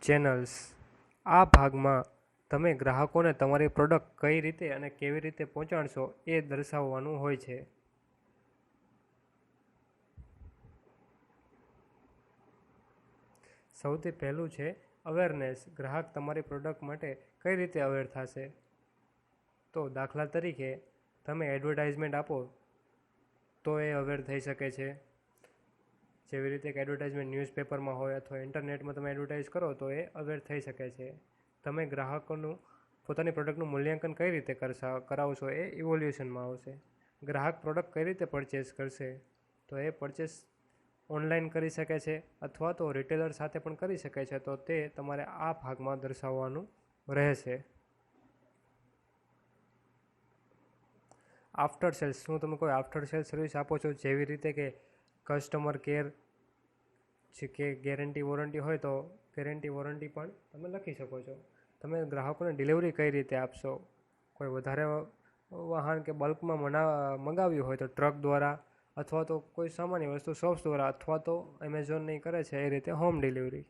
Channels. આ ભાગમાં તમે ગ્રાહકોને તમારી પ્રોડક્ટ કઈ રીતે અને કેવી રીતે પહોંચાડશો એ દર્શાવવાનું હોય છે. સૌથી પહેલું છે અવેરનેસ. ગ્રાહક તમારી પ્રોડક્ટ માટે કઈ રીતે અવેર થશે? તો દાખલા તરીકે તમે એડવર્ટાઇઝમેન્ટ આપો તો એ અવેર થઈ શકે છે. જેવી રીતે કે એડવર્ટાઇઝમેન્ટ ન્યૂઝપેપરમાં હોય અથવા ઇન્ટરનેટમાં તમે એડવર્ટાઇઝ કરો તો એ અવેર થઈ શકે છે. તમે ગ્રાહકોનું પોતાની પ્રોડક્ટનું મૂલ્યાંકન કઈ રીતે કરાવશો એ ઇવોલ્યુશનમાં આવશે. ગ્રાહક પ્રોડક્ટ કઈ રીતે પરચેસ કરશે? તો એ પરચેસ ઓનલાઈન કરી શકે છે અથવા તો રિટેલર સાથે પણ કરી શકે છે. તો તે તમારે આ ભાગમાં દર્શાવવાનું રહેશે. After sales. શું તમે કોઈ આફ્ટર સેલ્સ સર્વિસ આપો છો? જેવી રીતે કે કસ્ટમર કેર છે કે ગેરંટી વોરંટી હોય તો ગેરંટી વોરંટી પણ તમે લખી શકો છો. તમે ગ્રાહકોને ડિલિવરી કઈ રીતે આપશો? કોઈ વધારે વાહન કે બલ્કમાં મંગાવ્યું હોય તો ટ્રક દ્વારા અથવા તો કોઈ સામાન્ય વસ્તુ શોપ્સ દ્વારા અથવા તો એમેઝોનની કરે છે એ રીતે હોમ ડિલિવરી.